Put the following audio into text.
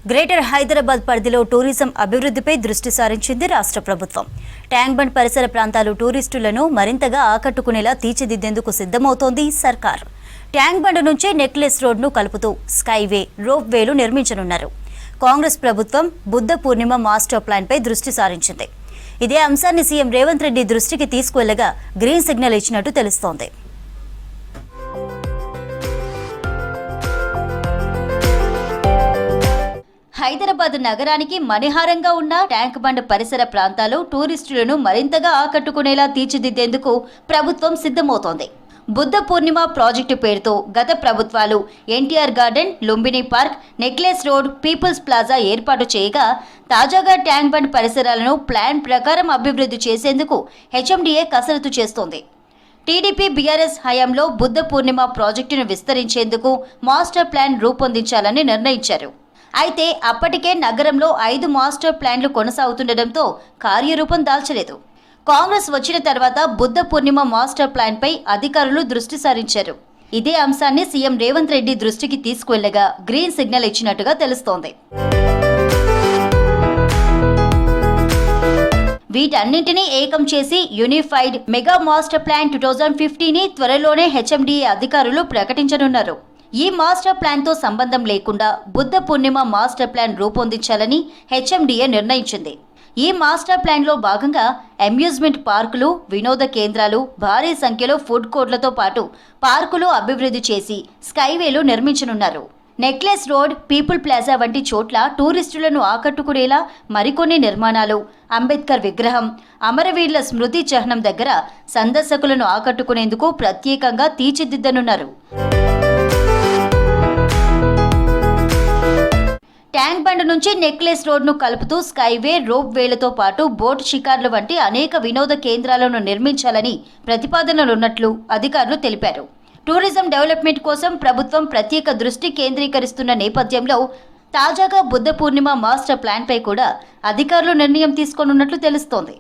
Greater Hyderabad పరిధిలో tourism అభివృద్ధిపై దృష్టి సారించింది రాష్ట్ర ప్రభుత్వం. ట్యాంక్ బండ్ పరిసర ప్రాంతాలు టూరిస్టులను మరింతగా ఆకట్టుకునేలా తీర్చిదిద్దేందుకు సిద్ధమవుతోంది సర్కార్. ట్యాంక్ బండ్ నుంచి నెక్లెస్ రోడ్ను కలుపుతూ స్కైవే, రోప్ వేలు నిర్మించనున్నారు. కాంగ్రెస్ ప్రభుత్వం బుద్ధ పూర్ణిమ మాస్టర్ ప్లాన్పై దృష్టి సారించింది. ఇదే అంశాన్ని సీఎం రేవంత్ రెడ్డి దృష్టికి తీసుకువెళ్లగా గ్రీన్ సిగ్నల్ ఇచ్చినట్టు తెలుస్తోంది. హైదరాబాద్ నగరానికి మణిహారంగా ఉన్న ట్యాంక్ బండ్ పరిసర ప్రాంతాలు టూరిస్టులను మరింతగా ఆకట్టుకునేలా తీర్చిదిద్దేందుకు ప్రభుత్వం సిద్ధమవుతోంది. బుద్ధ పూర్ణిమ ప్రాజెక్టు పేరుతో గత ప్రభుత్వాలు NTR garden, Lumbini park, necklace road, people's plaza ఏర్పాటు చేయగా తాజాగా ట్యాంక్ బండ్ పరిసరాలను ప్లాన్ ప్రకారం అభివృద్ధి చేసేందుకు హెచ్ఎండిఏ కసరత్తు చేస్తోంది. టీడీపీ బీఆర్ఎస్ హయాంలో బుద్ధ పూర్ణిమ ప్రాజెక్టును విస్తరించేందుకు మాస్టర్ ప్లాన్ రూపొందించాలని నిర్ణయించారు. అయితే అప్పటికే నగరంలో 5 మాస్టర్ ప్లాన్లు కొనసాగుతుండటంతో కార్యరూపం దాల్చలేదు. కాంగ్రెస్ వచ్చిన తర్వాత బుద్ధ పూర్ణిమ మాస్టర్ ప్లాన్పై అధికారులు దృష్టి సారించారు. ఇదే అంశాన్ని సీఎం రేవంత్ రెడ్డి దృష్టికి తీసుకువెళ్లగా గ్రీన్ సిగ్నల్ ఇచ్చినట్టుగా తెలుస్తోంది. వీటన్నింటినీ ఏకం చేసి యూనిఫైడ్ మెగా మాస్టర్ ప్లాన్ 2050ని త్వరలోనే హెచ్ఎండిఏ అధికారులు ప్రకటించనున్నారు. ఈ మాస్టర్ ప్లాన్తో సంబంధం లేకుండా బుద్ధ పూర్ణిమ మాస్టర్ ప్లాన్ రూపొందించాలని హెచ్ఎండిఏ నిర్ణయించింది. ఈ మాస్టర్ ప్లాన్లో భాగంగా అమ్యూజ్మెంట్ పార్కులు, వినోద కేంద్రాలు, భారీ సంఖ్యలో ఫుడ్ కోర్టులతో పాటు పార్కులు అభివృద్ధి చేసి స్కైవేలు నిర్మించనున్నారు. నెక్లెస్ రోడ్, పీపుల్ ప్లాజా వంటి చోట్ల టూరిస్టులను ఆకట్టుకునేలా మరికొన్ని నిర్మాణాలు, అంబేద్కర్ విగ్రహం, అమరవీరుల స్మృతి చిహ్నం దగ్గర సందర్శకులను ఆకట్టుకునేందుకు ప్రత్యేకంగా తీర్చిదిద్దనున్నారు. ట్యాంక్ బండ్ నుంచి నెక్లెస్ రోడ్ను కలుపుతూ స్కైవే, రోప్ వేలతో పాటు బోట్ షికార్లు వంటి అనేక వినోద కేంద్రాలను నిర్మించాలని ప్రతిపాదనలున్నట్లు అధికారులు తెలిపారు. టూరిజం డెవలప్మెంట్ కోసం ప్రభుత్వం ప్రత్యేక దృష్టి కేంద్రీకరిస్తున్న నేపథ్యంలో తాజాగా బుద్ధ పూర్ణిమ మాస్టర్ ప్లాన్పై కూడా అధికారులు నిర్ణయం తీసుకోనున్నట్లు తెలుస్తోంది.